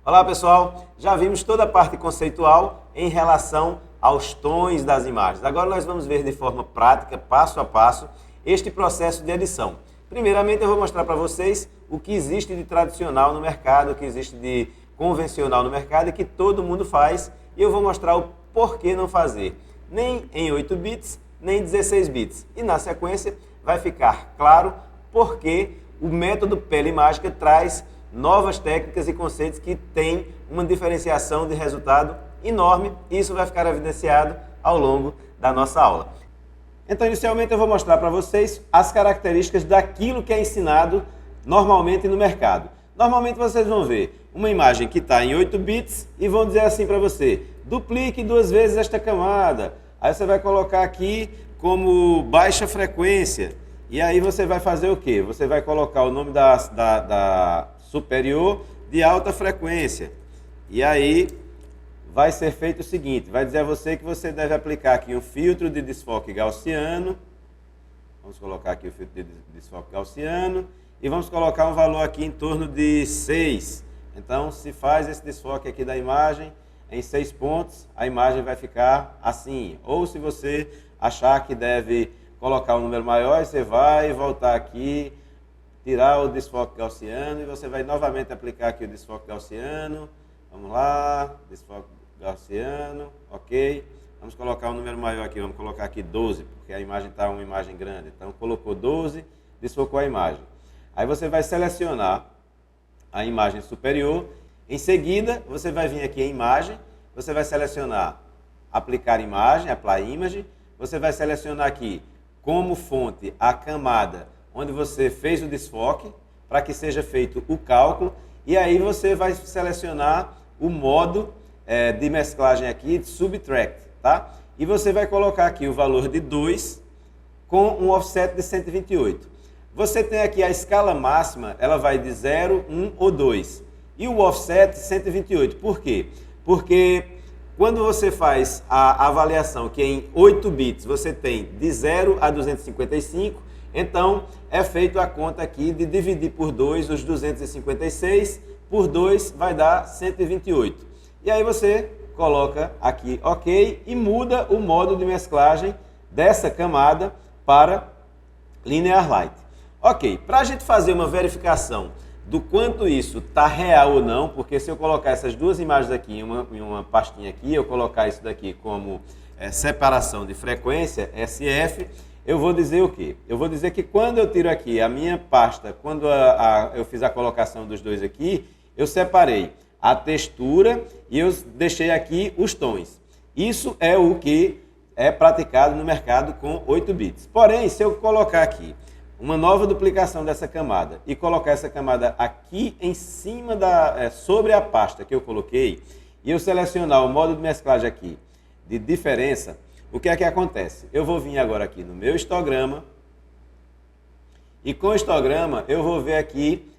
Olá pessoal, já vimos toda a parte conceitual em relação aos tons das imagens. Agora nós vamos ver de forma prática, passo a passo, este processo de edição. Primeiramente eu vou mostrar para vocês o que existe de tradicional no mercado, o que existe de convencional no mercado e que todo mundo faz. E eu vou mostrar o porquê não fazer, nem em 8 bits, nem em 16 bits. E na sequência vai ficar claro porque o método Pele Mágica traz novas técnicas e conceitos que têm uma diferenciação de resultado enorme. E isso vai ficar evidenciado ao longo da nossa aula. Então, inicialmente, eu vou mostrar para vocês as características daquilo que é ensinado normalmente no mercado. Normalmente, vocês vão ver uma imagem que está em 8 bits e vão dizer assim para você: duplique 2 vezes esta camada. Aí você vai colocar aqui como baixa frequência. E aí você vai fazer o quê? Você vai colocar o nome da superior de alta frequência. E aí vai ser feito o seguinte, vai dizer a você que você deve aplicar aqui um filtro de desfoque gaussiano. Vamos colocar aqui o filtro de desfoque gaussiano e vamos colocar um valor aqui em torno de 6. Então, se faz esse desfoque aqui da imagem em 6 pontos, a imagem vai ficar assim. Ou se você achar que deve colocar um número maior, você vai voltar aqui, tirar o desfoque gaussiano e você vai novamente aplicar aqui o desfoque gaussiano. Vamos lá, desfoque gaussiano, ok. Vamos colocar um número maior aqui, vamos colocar aqui 12, porque a imagem está uma imagem grande. Então, colocou 12, desfocou a imagem. Aí você vai selecionar a imagem superior. Em seguida, você vai vir aqui em imagem, você vai selecionar aplicar imagem, apply image. Você vai selecionar aqui como fonte a camada onde você fez o desfoque, para que seja feito o cálculo. E aí você vai selecionar o modo de mesclagem aqui, de subtract, tá? E você vai colocar aqui o valor de 2 com um offset de 128. Você tem aqui a escala máxima, ela vai de 0, 1 ou 2. E o offset 128. Por quê? Porque quando você faz a avaliação, que em 8 bits você tem de 0 a 255, então é feito a conta aqui de dividir por 2 os 256, por 2 vai dar 128. E aí você coloca aqui OK e muda o modo de mesclagem dessa camada para Linear Light. Ok, para a gente fazer uma verificação do quanto isso está real ou não, porque se eu colocar essas duas imagens aqui em uma pastinha aqui, eu colocar isso daqui como separação de frequência, SF, eu vou dizer o quê? Eu vou dizer que quando eu tiro aqui a minha pasta, quando eu fiz a colocação dos dois aqui, eu separei a textura e eu deixei aqui os tons. Isso é o que é praticado no mercado com 8 bits. Porém, se eu colocar aqui uma nova duplicação dessa camada e colocar essa camada aqui em cima sobre a pasta que eu coloquei e eu selecionar o modo de mesclagem aqui de diferença, o que é que acontece? Eu vou vir agora aqui no meu histograma e com o histograma eu vou ver aqui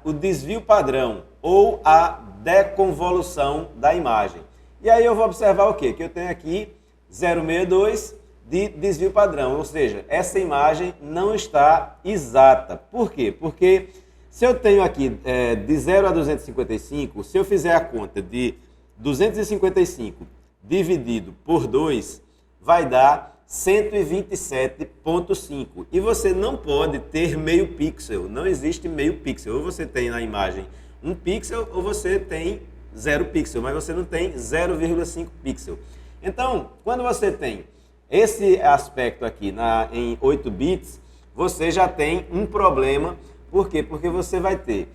o desvio padrão ou a deconvolução da imagem. E aí eu vou observar o quê? Que eu tenho aqui 0,62 de desvio padrão, ou seja, essa imagem não está exata. Por quê? Porque se eu tenho aqui de 0 a 255, se eu fizer a conta de 255 dividido por 2, vai dar 127,5. E você não pode ter meio pixel, não existe meio pixel. Ou você tem na imagem 1 pixel ou você tem 0 pixel, mas você não tem 0,5 pixel. Então, quando você tem esse aspecto aqui em 8 bits, você já tem um problema. Por quê? Porque você vai ter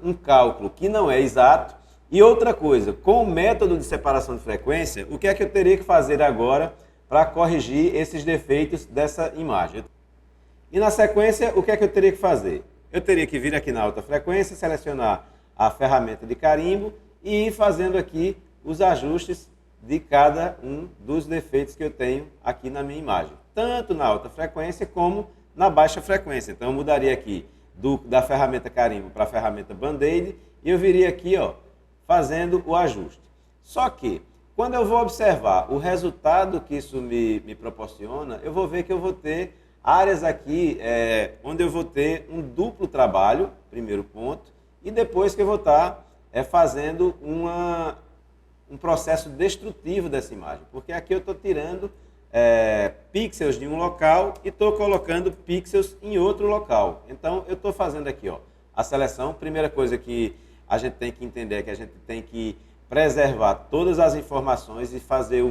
um cálculo que não é exato. E outra coisa, com o método de separação de frequência, o que é que eu teria que fazer agora para corrigir esses defeitos dessa imagem? E na sequência, o que é que eu teria que fazer? Eu teria que vir aqui na alta frequência, selecionar a ferramenta de carimbo e ir fazendo aqui os ajustes de cada um dos defeitos que eu tenho aqui na minha imagem, tanto na alta frequência como na baixa frequência. Então eu mudaria aqui da ferramenta carimbo para a ferramenta band-aid e eu viria aqui, ó, fazendo o ajuste. Só que quando eu vou observar o resultado que isso me proporciona, eu vou ver que eu vou ter áreas aqui onde eu vou ter um duplo trabalho, primeiro ponto, e depois que eu vou estar fazendo um processo destrutivo dessa imagem, porque aqui eu estou tirando pixels de um local e estou colocando pixels em outro local. Então, eu estou fazendo aqui a seleção. Primeira coisa que a gente tem que entender é que a gente tem que preservar todas as informações e fazer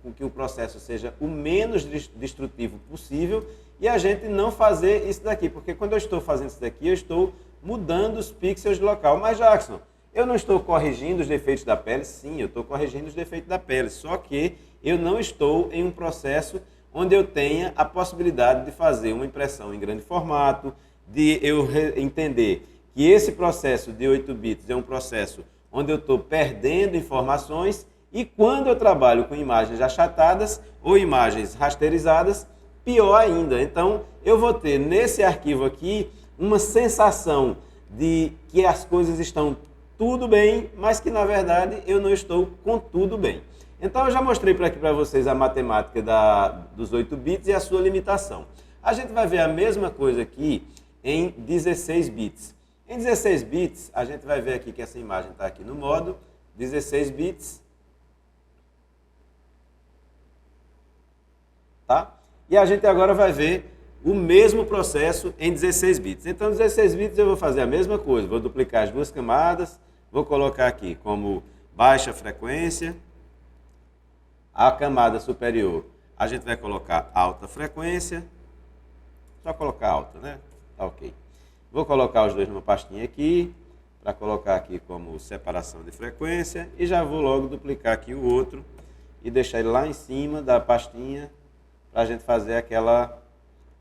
com que o processo seja o menos destrutivo possível e a gente não fazer isso daqui, porque quando eu estou fazendo isso daqui, eu estou mudando os pixels de local. Mas, Jackson, eu não estou corrigindo os defeitos da pele? Sim, eu estou corrigindo os defeitos da pele, só que eu não estou em um processo onde eu tenha a possibilidade de fazer uma impressão em grande formato, de eu entender que esse processo de 8 bits é um processo onde eu estou perdendo informações e quando eu trabalho com imagens achatadas ou imagens rasterizadas, pior ainda. Então, eu vou ter nesse arquivo aqui uma sensação de que as coisas estão tudo bem, mas que na verdade eu não estou com tudo bem. Então eu já mostrei aqui para vocês a matemática dos 8 bits e a sua limitação. A gente vai ver a mesma coisa aqui em 16 bits. Em 16 bits, a gente vai ver aqui que essa imagem está aqui no modo 16 bits. Tá? E a gente agora vai ver o mesmo processo em 16 bits. Então, 16 bits eu vou fazer a mesma coisa. Vou duplicar as duas camadas, vou colocar aqui como baixa frequência. A camada superior, a gente vai colocar alta frequência. Só colocar alta, né? Tá ok. Vou colocar os dois numa pastinha aqui, para colocar aqui como separação de frequência. E já vou logo duplicar aqui o outro e deixar ele lá em cima da pastinha para a gente fazer aquela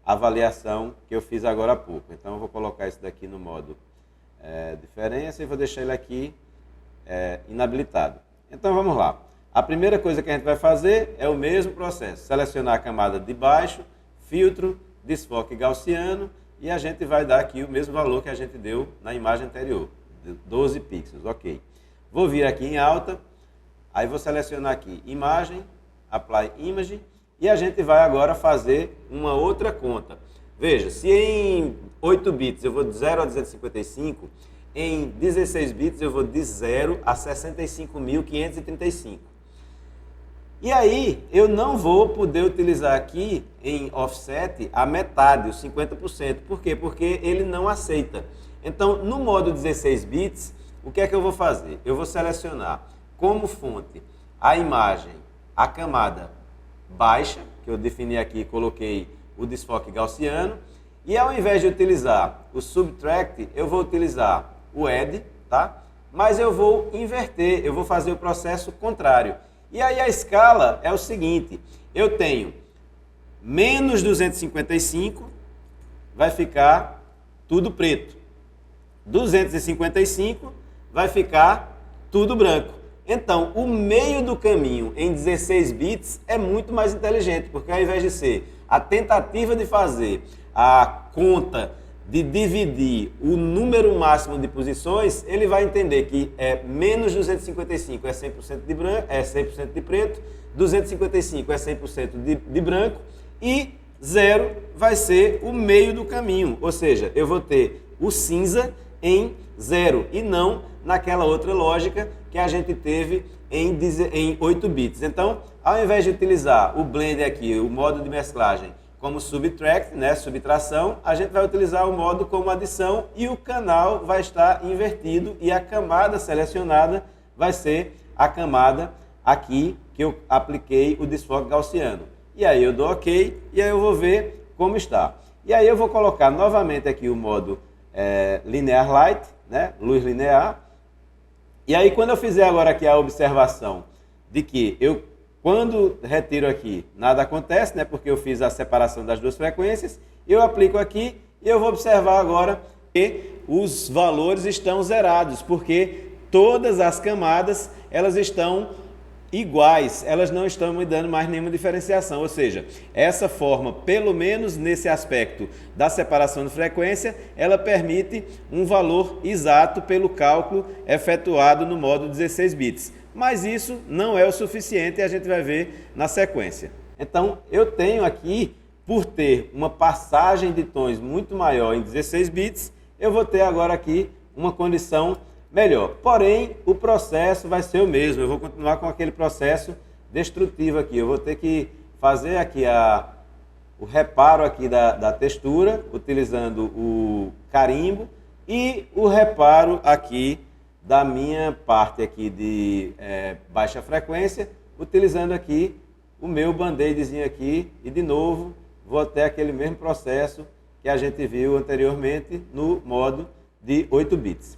avaliação que eu fiz agora há pouco. Então, eu vou colocar isso daqui no modo diferença e vou deixar ele aqui inabilitado. Então, vamos lá. A primeira coisa que a gente vai fazer é o mesmo processo. Selecionar a camada de baixo, filtro, desfoque gaussiano e a gente vai dar aqui o mesmo valor que a gente deu na imagem anterior, 12 pixels, ok. Vou vir aqui em alta, aí vou selecionar aqui imagem, apply image, e a gente vai agora fazer uma outra conta. Veja, se em 8 bits eu vou de 0 a 255, em 16 bits eu vou de 0 a 65.535. E aí, eu não vou poder utilizar aqui em offset a metade, os 50%. Por quê? Porque ele não aceita. Então, no modo 16 bits, o que é que eu vou fazer? Eu vou selecionar como fonte a imagem, a camada baixa, que eu defini aqui e coloquei o desfoque gaussiano. E ao invés de utilizar o subtract, eu vou utilizar o add, tá? Mas eu vou inverter, eu vou fazer o processo contrário. E aí a escala é o seguinte, eu tenho menos 255, vai ficar tudo preto. 255 vai ficar tudo branco. Então, o meio do caminho em 16 bits é muito mais inteligente, porque ao invés de ser a tentativa de fazer a conta de dividir o número máximo de posições, ele vai entender que menos 255 é 100% de branco, 100% de preto, 255 é 100% de branco e 0 vai ser o meio do caminho, ou seja, eu vou ter o cinza em 0 e não naquela outra lógica que a gente teve em 8 bits. Então, ao invés de utilizar o blend aqui, o modo de mesclagem, como subtract, né, subtração, a gente vai utilizar o modo como adição e o canal vai estar invertido e a camada selecionada vai ser a camada aqui que eu apliquei o desfoque gaussiano. E aí eu dou OK e aí eu vou ver como está. E aí eu vou colocar novamente aqui o modo linear light, né, luz linear. E aí quando eu fizer agora aqui a observação de que quando retiro aqui, nada acontece, né? Porque eu fiz a separação das duas frequências. Eu aplico aqui e eu vou observar agora que os valores estão zerados, porque todas as camadas elas estão iguais, elas não estão me dando mais nenhuma diferenciação. Ou seja, essa forma, pelo menos nesse aspecto da separação de frequência, ela permite um valor exato pelo cálculo efetuado no modo 16 bits. Mas isso não é o suficiente e a gente vai ver na sequência. Então, eu tenho aqui, por ter uma passagem de tons muito maior em 16 bits, eu vou ter agora aqui uma condição melhor. Porém, o processo vai ser o mesmo, eu vou continuar com aquele processo destrutivo aqui. Eu vou ter que fazer aqui o reparo aqui da textura, utilizando o carimbo, e o reparo aqui da minha parte aqui de baixa frequência, utilizando aqui o meu band-aidzinho aqui, e de novo vou até aquele mesmo processo que a gente viu anteriormente no modo de 8 bits.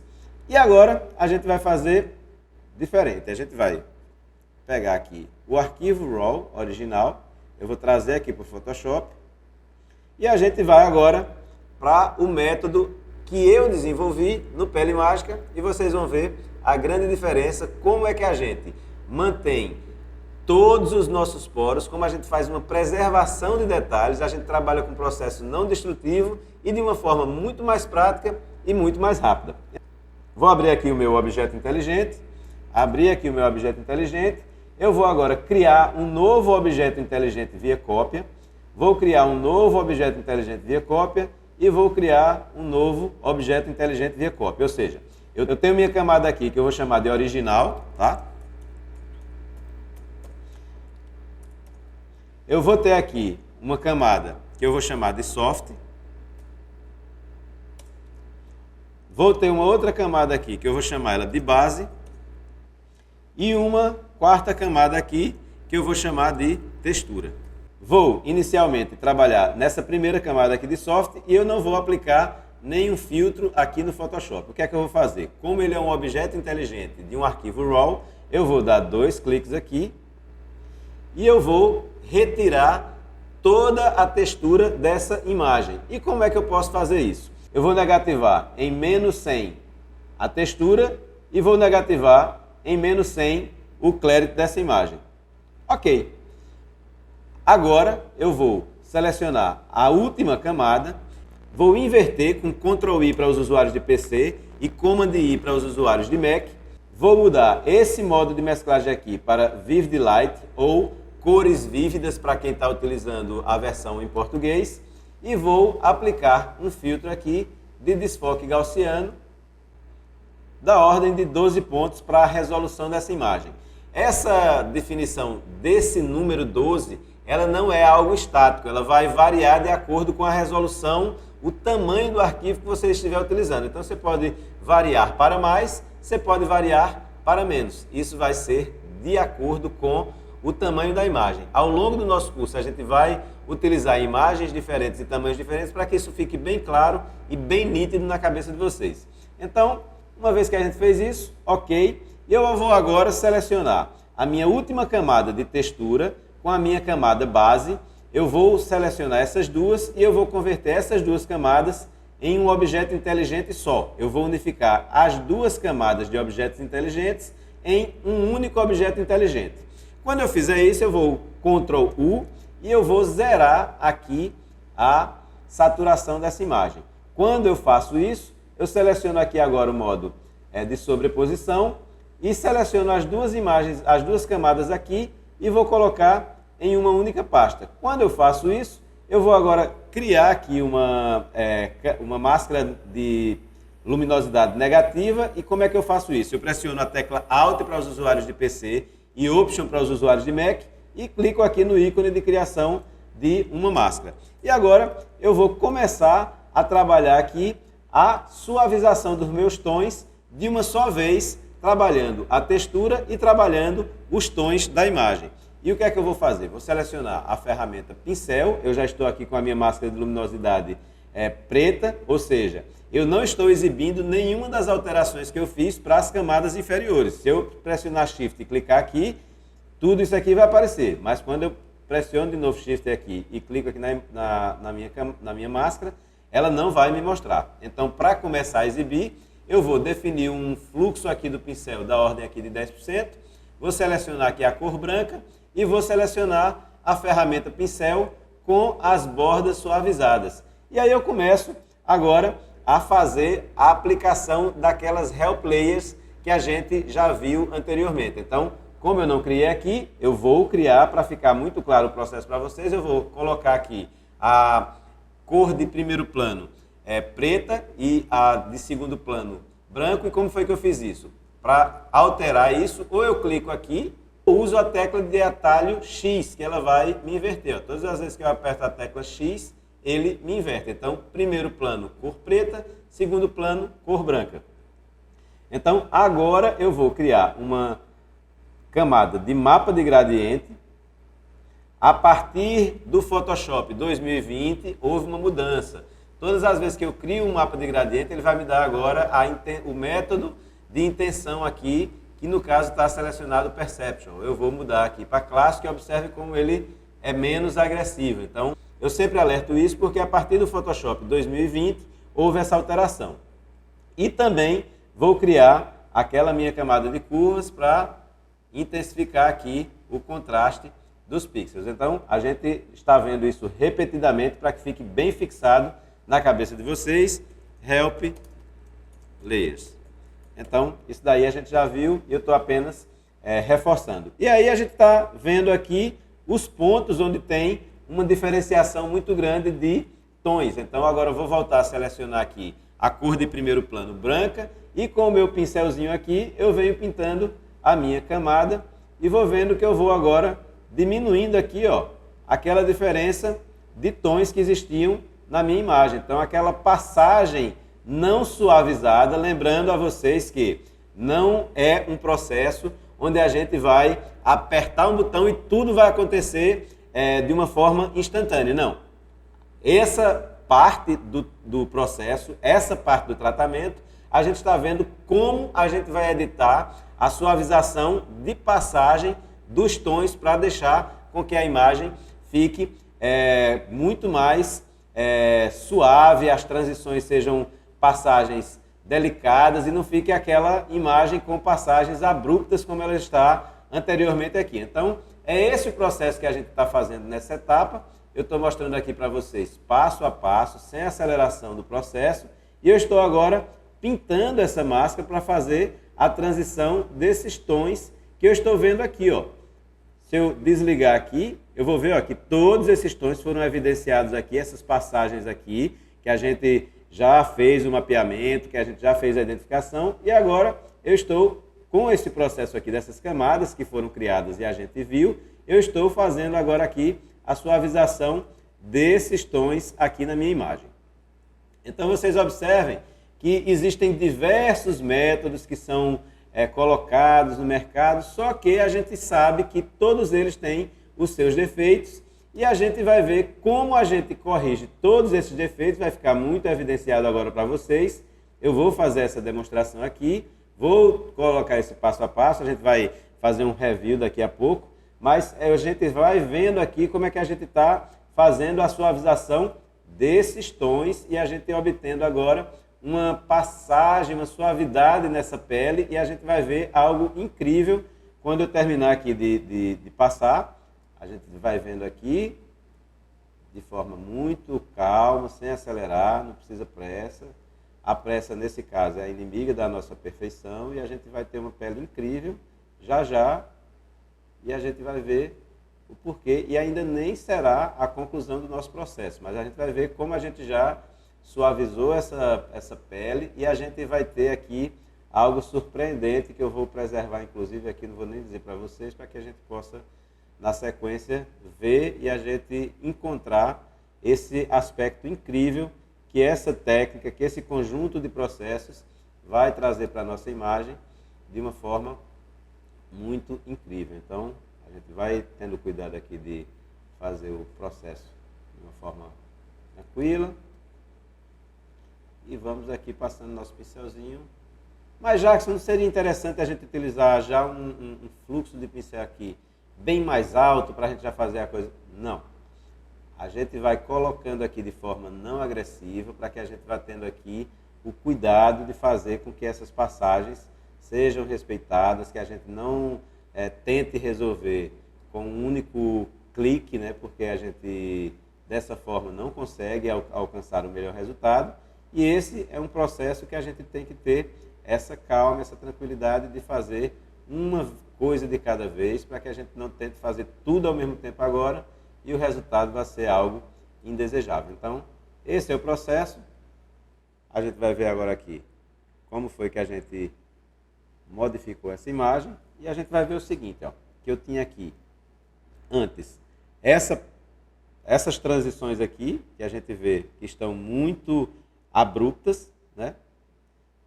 E agora a gente vai fazer diferente, a gente vai pegar aqui o arquivo RAW original, eu vou trazer aqui para o Photoshop, e a gente vai agora para o método que eu desenvolvi no Pele Mágica, e vocês vão ver a grande diferença, como é que a gente mantém todos os nossos poros, como a gente faz uma preservação de detalhes, a gente trabalha com um processo não destrutivo e de uma forma muito mais prática e muito mais rápida. Vou abrir aqui o meu objeto inteligente, eu vou agora criar um novo objeto inteligente via cópia, vou criar um novo objeto inteligente via cópia e vou criar um novo objeto inteligente via cópia. Ou seja, eu tenho minha camada aqui que eu vou chamar de original, tá? Eu vou ter aqui uma camada que eu vou chamar de soft. Vou ter uma outra camada aqui que eu vou chamar ela de base. E uma quarta camada aqui que eu vou chamar de textura. Vou inicialmente trabalhar nessa primeira camada aqui de soft e eu não vou aplicar nenhum filtro aqui no Photoshop. O que é que eu vou fazer? Como ele é um objeto inteligente de um arquivo RAW, eu vou dar 2 cliques aqui e eu vou retirar toda a textura dessa imagem. E como é que eu posso fazer isso? Eu vou negativar em menos 100 a textura e vou negativar em menos 100 o clarity dessa imagem. Ok. Agora eu vou selecionar a última camada, vou inverter com Ctrl I para os usuários de PC e Command I para os usuários de Mac. Vou mudar esse modo de mesclagem aqui para Vivid Light ou cores vívidas para quem está utilizando a versão em português e vou aplicar um filtro aqui de desfoque gaussiano da ordem de 12 pontos para a resolução dessa imagem. Essa definição desse número 12, ela não é algo estático, ela vai variar de acordo com a resolução, o tamanho do arquivo que você estiver utilizando. Então você pode variar para mais, você pode variar para menos. Isso vai ser de acordo com o tamanho da imagem. Ao longo do nosso curso, a gente vai utilizar imagens diferentes e tamanhos diferentes para que isso fique bem claro e bem nítido na cabeça de vocês. Então, uma vez que a gente fez isso, ok, eu vou agora selecionar a minha última camada de textura com a minha camada base. Eu vou selecionar essas duas e eu vou converter essas duas camadas em um objeto inteligente só. Eu vou unificar as duas camadas de objetos inteligentes em um único objeto inteligente. Quando eu fizer isso, eu vou Ctrl U e eu vou zerar aqui a saturação dessa imagem. Quando eu faço isso, eu seleciono aqui agora o modo de sobreposição e seleciono as duas imagens, as duas camadas aqui e vou colocar em uma única pasta. Quando eu faço isso, eu vou agora criar aqui uma máscara de luminosidade negativa. E como é que eu faço isso? Eu pressiono a tecla Alt para os usuários de PC e Option para os usuários de Mac e clico aqui no ícone de criação de uma máscara. E agora eu vou começar a trabalhar aqui a suavização dos meus tons de uma só vez, trabalhando a textura e trabalhando os tons da imagem. E o que é que eu vou fazer? Vou selecionar a ferramenta pincel, eu já estou aqui com a minha máscara de luminosidade preta, ou seja, eu não estou exibindo nenhuma das alterações que eu fiz para as camadas inferiores. Se eu pressionar Shift e clicar aqui, tudo isso aqui vai aparecer. Mas quando eu pressiono de novo Shift aqui e clico aqui na minha máscara, ela não vai me mostrar. Então, para começar a exibir, eu vou definir um fluxo aqui do pincel da ordem aqui de 10%, vou selecionar aqui a cor branca e vou selecionar a ferramenta pincel com as bordas suavizadas. E aí eu começo agora a fazer a aplicação daquelas Help Layers que a gente já viu anteriormente. Então, como eu não criei aqui, eu vou criar para ficar muito claro o processo para vocês. Eu vou colocar aqui a cor de primeiro plano preta e a de segundo plano branco. E como foi que eu fiz isso? Para alterar isso, ou eu clico aqui, ou uso a tecla de atalho X, que ela vai me inverter. Ó. Todas as vezes que eu aperto a tecla X, ele me inverte. Então, primeiro plano, cor preta, segundo plano, cor branca. Então, agora eu vou criar uma camada de mapa de gradiente. A partir do Photoshop 2020, houve uma mudança. Todas as vezes que eu crio um mapa de gradiente, ele vai me dar agora o método de intenção aqui, que no caso está selecionado o Perception. Eu vou mudar aqui para Clássico e observe como ele é menos agressivo. Então, eu sempre alerto isso porque a partir do Photoshop 2020 houve essa alteração. E também vou criar aquela minha camada de curvas para intensificar aqui o contraste dos pixels. Então, a gente está vendo isso repetidamente para que fique bem fixado na cabeça de vocês. Help Layers. Então, isso daí a gente já viu e eu estou apenas reforçando. E aí a gente está vendo aqui os pontos onde tem uma diferenciação muito grande de tons. Então, agora eu vou voltar a selecionar aqui a cor de primeiro plano branca e com o meu pincelzinho aqui eu venho pintando a minha camada e vou vendo que eu vou agora diminuindo aqui, ó, aquela diferença de tons que existiam na minha imagem. Então, aquela passagem não suavizada, lembrando a vocês que não é um processo onde a gente vai apertar um botão e tudo vai acontecer de uma forma instantânea. Não. Essa parte do processo, essa parte do tratamento, a gente está vendo como a gente vai editar a suavização de passagem dos tons para deixar com que a imagem fique muito mais suave, as transições sejam passagens delicadas e não fique aquela imagem com passagens abruptas como ela está anteriormente aqui. Então, é esse o processo que a gente está fazendo nessa etapa. Eu estou mostrando aqui para vocês passo a passo, sem aceleração do processo, e eu estou agora pintando essa máscara para fazer a transição desses tons que eu estou vendo aqui, ó. Se eu desligar aqui, eu vou ver, ó, que todos esses tons foram evidenciados aqui, essas passagens aqui, que a gente já fez o mapeamento, que a gente já fez a identificação, e agora eu estou com esse processo aqui dessas camadas que foram criadas e a gente viu, eu estou fazendo agora aqui a suavização desses tons aqui na minha imagem. Então vocês observem que existem diversos métodos que são colocados no mercado, só que a gente sabe que todos eles têm os seus defeitos e a gente vai ver como a gente corrige todos esses defeitos, vai ficar muito evidenciado agora para vocês. Eu vou fazer essa demonstração aqui, vou colocar esse passo a passo, a gente vai fazer um review daqui a pouco, mas a gente vai vendo aqui como é que a gente está fazendo a suavização desses tons e a gente obtendo agora uma passagem, uma suavidade nessa pele e a gente vai ver algo incrível quando eu terminar aqui de passar. A gente vai vendo aqui de forma muito calma, sem acelerar, não precisa pressa. A pressa, nesse caso, é a inimiga da nossa perfeição e a gente vai ter uma pele incrível já já e a gente vai ver o porquê e ainda nem será a conclusão do nosso processo, mas a gente vai ver como a gente já suavizou essa pele e a gente vai ter aqui algo surpreendente que eu vou preservar, inclusive aqui, não vou nem dizer para vocês, para que a gente possa, na sequência, ver e a gente encontrar esse aspecto incrível que essa técnica, que esse conjunto de processos vai trazer para a nossa imagem de uma forma muito incrível. Então, a gente vai tendo cuidado aqui de fazer o processo de uma forma tranquila. E vamos aqui passando nosso pincelzinho. Mas, Jackson, não seria interessante a gente utilizar já um fluxo de pincel aqui bem mais alto para a gente já fazer a coisa? Não. A gente vai colocando aqui de forma não agressiva para que a gente vá tendo aqui o cuidado de fazer com que essas passagens sejam respeitadas, que a gente não tente resolver com um único clique, né, porque a gente dessa forma não consegue alcançar o melhor resultado. E esse é um processo que a gente tem que ter essa calma, essa tranquilidade de fazer uma coisa de cada vez, para que a gente não tente fazer tudo ao mesmo tempo agora e o resultado vai ser algo indesejável. Então, esse é o processo. A gente vai ver agora aqui como foi que a gente modificou essa imagem. E a gente vai ver o seguinte, ó, que eu tinha aqui antes essas transições aqui, que a gente vê que estão muito abruptas, né?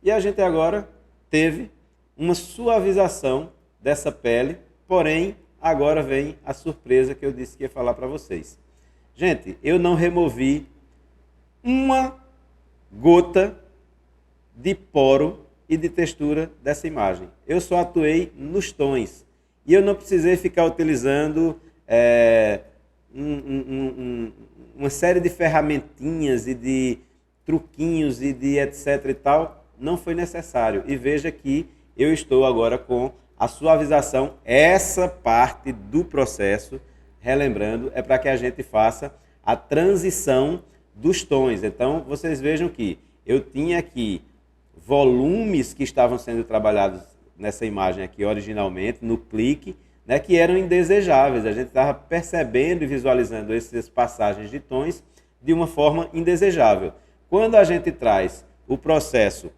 E a gente agora teve uma suavização dessa pele, porém, agora vem a surpresa que eu disse que ia falar para vocês. Gente, eu não removi uma gota de poro e de textura dessa imagem. Eu só atuei nos tons. E eu não precisei ficar utilizando uma série de ferramentinhas e de truquinhos e de etc e tal. Não foi necessário. E veja que eu estou agora com a suavização. Essa parte do processo, relembrando, é para que a gente faça a transição dos tons. Então, vocês vejam que eu tinha aqui volumes que estavam sendo trabalhados nessa imagem aqui originalmente, no clique, né, que eram indesejáveis. A gente estava percebendo e visualizando essas passagens de tons de uma forma indesejável. Quando a gente traz o processo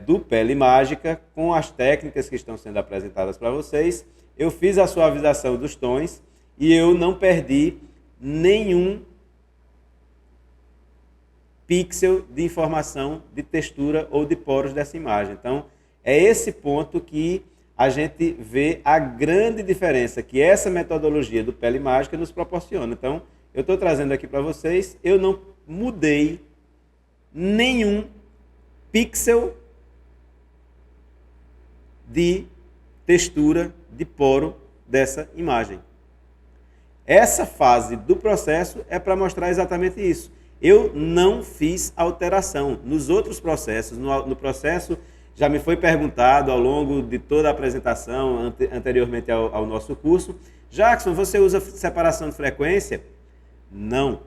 do Pele Mágica, com as técnicas que estão sendo apresentadas para vocês, eu fiz a suavização dos tons e eu não perdi nenhum pixel de informação, de textura ou de poros dessa imagem. Então, é esse ponto que a gente vê a grande diferença que essa metodologia do Pele Mágica nos proporciona. Então, eu estou trazendo aqui para vocês, eu não mudei nenhum pixel de textura, de poro dessa imagem. Essa fase do processo é para mostrar exatamente isso. Eu não fiz alteração. Nos outros processos, no processo, já me foi perguntado ao longo de toda a apresentação, anteriormente ao nosso curso, Jackson, você usa separação de frequência? Não.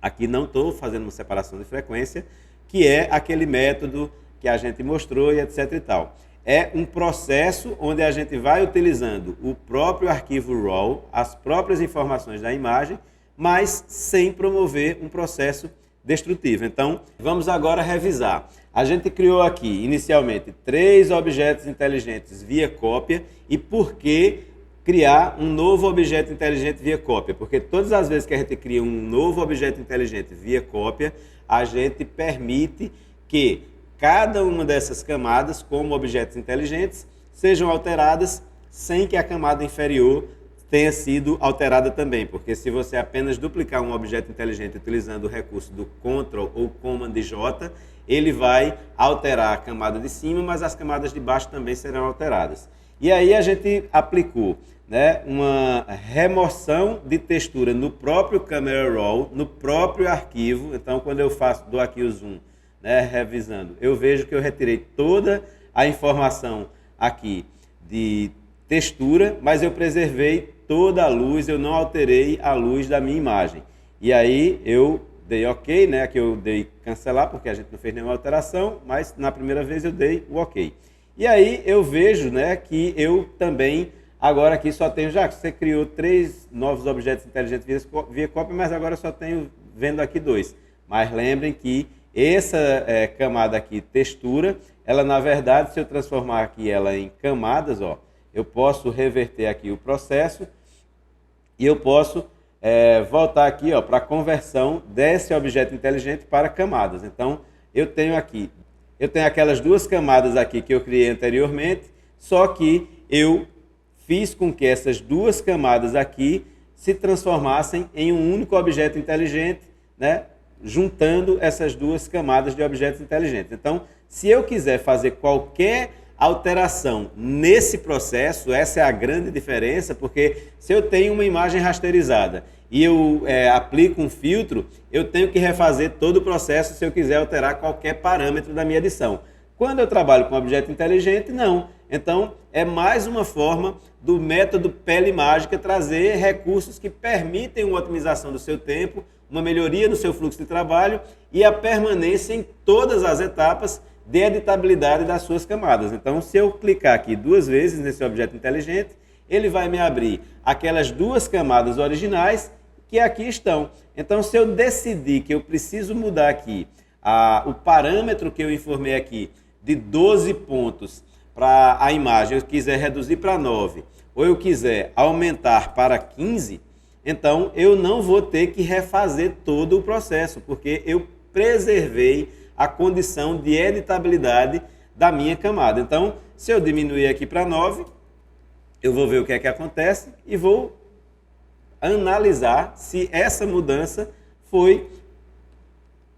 Aqui não estou fazendo uma separação de frequência, que é aquele método que a gente mostrou e etc e tal. É um processo onde a gente vai utilizando o próprio arquivo RAW, as próprias informações da imagem, mas sem promover um processo destrutivo. Então, vamos agora revisar. A gente criou aqui, inicialmente, 3 objetos inteligentes via cópia. E por que criar um novo objeto inteligente via cópia? Porque todas as vezes que a gente cria um novo objeto inteligente via cópia, a gente permite que cada uma dessas camadas, como objetos inteligentes, sejam alteradas sem que a camada inferior tenha sido alterada também, porque se você apenas duplicar um objeto inteligente utilizando o recurso do Ctrl ou Command J, ele vai alterar a camada de cima, mas as camadas de baixo também serão alteradas. E aí a gente aplicou, né, uma remoção de textura no próprio Camera Raw, no próprio arquivo. Então, quando eu dou aqui o zoom, né, revisando, eu vejo que eu retirei toda a informação aqui de textura, mas eu preservei toda a luz, eu não alterei a luz da minha imagem. E aí eu dei OK, né? Aqui eu dei cancelar, porque a gente não fez nenhuma alteração, mas na primeira vez eu dei o OK. E aí eu vejo, né, que eu também, agora aqui só tenho, já que você criou 3 novos objetos inteligentes via cópia, mas agora só tenho vendo aqui 2. Mas lembrem que essa camada aqui, textura, ela na verdade, se eu transformar aqui ela em camadas, ó, eu posso reverter aqui o processo e eu posso voltar aqui para a conversão desse objeto inteligente para camadas. Então, eu tenho aquelas 2 camadas aqui que eu criei anteriormente, só que eu fiz com que essas 2 camadas aqui se transformassem em um único objeto inteligente, né, juntando essas 2 camadas de objetos inteligentes. Então, se eu quiser fazer qualquer alteração nesse processo, essa é a grande diferença, porque se eu tenho uma imagem rasterizada e eu aplico um filtro, eu tenho que refazer todo o processo se eu quiser alterar qualquer parâmetro da minha edição. Quando eu trabalho com objeto inteligente, não. Então, é mais uma forma do método Pele Mágica trazer recursos que permitem uma otimização do seu tempo, uma melhoria no seu fluxo de trabalho e a permanência em todas as etapas de editabilidade das suas camadas. Então, se eu clicar aqui 2 vezes nesse objeto inteligente, ele vai me abrir aquelas 2 camadas originais que aqui estão. Então, se eu decidir que eu preciso mudar aqui o parâmetro que eu informei aqui de 12 pontos para a imagem, eu quiser reduzir para 9, ou eu quiser aumentar para 15, então eu não vou ter que refazer todo o processo, porque eu preservei a condição de editabilidade da minha camada. Então, se eu diminuir aqui para 9, eu vou ver o que é que acontece e vou analisar se essa mudança foi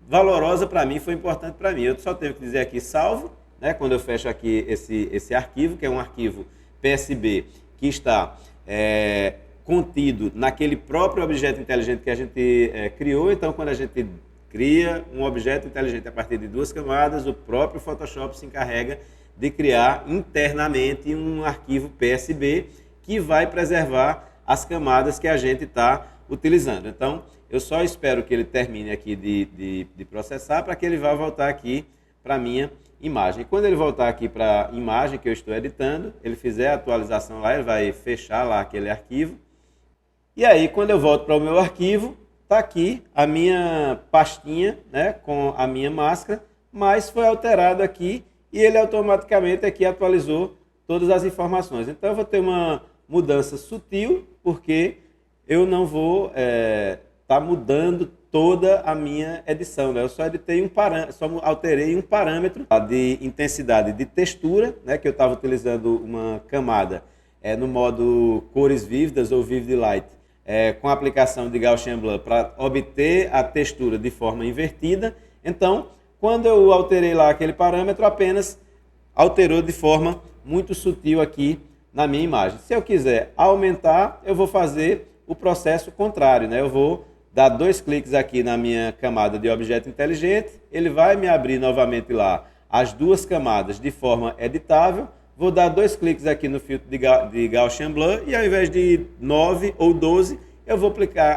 valorosa para mim, foi importante para mim. Eu só tenho que dizer aqui salvo, né, quando eu fecho aqui esse arquivo, que é um arquivo PSB que está contido naquele próprio objeto inteligente que a gente criou. Então, quando a gente cria um objeto inteligente a partir de 2 camadas, o próprio Photoshop se encarrega de criar internamente um arquivo PSB que vai preservar as camadas que a gente está utilizando. Então, eu só espero que ele termine aqui de processar para que ele vá voltar aqui para a minha imagem. E quando ele voltar aqui para a imagem que eu estou editando, ele fizer a atualização lá, ele vai fechar lá aquele arquivo. E aí, quando eu volto para o meu arquivo, está aqui a minha pastinha, né, com a minha máscara, mas foi alterado aqui e ele automaticamente aqui atualizou todas as informações. Então, eu vou ter uma mudança sutil, porque eu não vou estar mudando toda a minha edição, né? Eu só editei só alterei um parâmetro de intensidade de textura, né, que eu estava utilizando uma camada no modo cores vívidas ou vivid light, com a aplicação de Gaussian Blur para obter a textura de forma invertida. Então, quando eu alterei lá aquele parâmetro, apenas alterou de forma muito sutil aqui na minha imagem. Se eu quiser aumentar, eu vou fazer o processo contrário, né? Eu vou dar 2 cliques aqui na minha camada de objeto inteligente, ele vai me abrir novamente lá as 2 camadas de forma editável, vou dar 2 cliques aqui no filtro de Gaussian Blur e ao invés de 9 ou 12, eu vou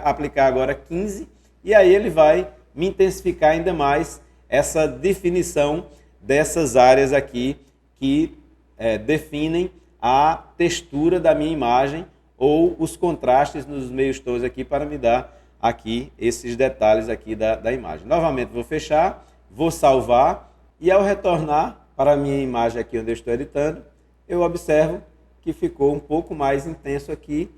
aplicar agora 15 e aí ele vai me intensificar ainda mais essa definição dessas áreas aqui que definem a textura da minha imagem ou os contrastes nos meios tons aqui para me dar aqui esses detalhes aqui da imagem. Novamente vou fechar, vou salvar e ao retornar para a minha imagem aqui onde eu estou editando, eu observo que ficou um pouco mais intenso aqui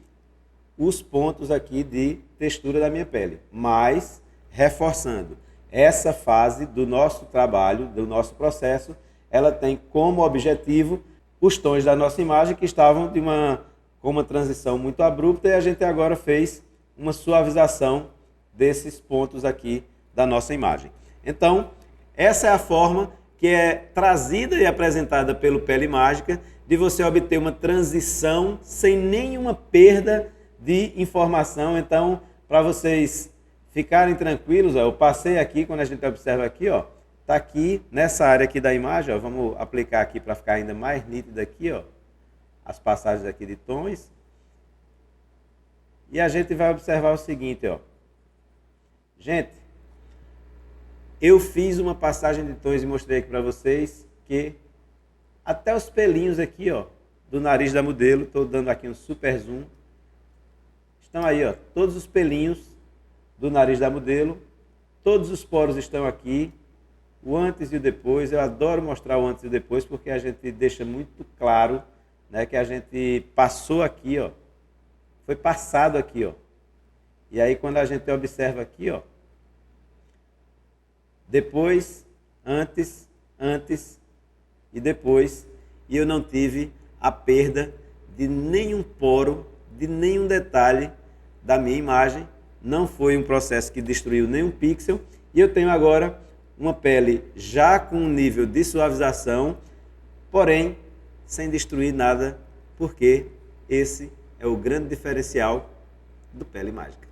os pontos aqui de textura da minha pele, mas reforçando, essa fase do nosso trabalho, do nosso processo, ela tem como objetivo os tons da nossa imagem que estavam com uma transição muito abrupta e a gente agora fez uma suavização desses pontos aqui da nossa imagem. Então, essa é a forma que é trazida e apresentada pelo Pele Mágica de você obter uma transição sem nenhuma perda de informação. Então, para vocês ficarem tranquilos, eu passei aqui, quando a gente observa aqui, ó, está aqui nessa área aqui da imagem, ó, vamos aplicar aqui para ficar ainda mais nítido aqui, ó, as passagens aqui de tons. E a gente vai observar o seguinte, ó. Gente, eu fiz uma passagem de tons e mostrei aqui para vocês que até os pelinhos aqui, ó, do nariz da modelo, estou dando aqui um super zoom, estão aí, ó, todos os pelinhos do nariz da modelo, todos os poros estão aqui, o antes e o depois. Eu adoro mostrar o antes e o depois porque a gente deixa muito claro, né, que a gente passou aqui, ó, foi passado aqui, ó. E aí quando a gente observa aqui, ó, depois, antes e depois, e eu não tive a perda de nenhum poro, de nenhum detalhe da minha imagem. Não foi um processo que destruiu nenhum pixel e eu tenho agora uma pele já com um nível de suavização, porém sem destruir nada, porque esse é o grande diferencial do Pele Mágica.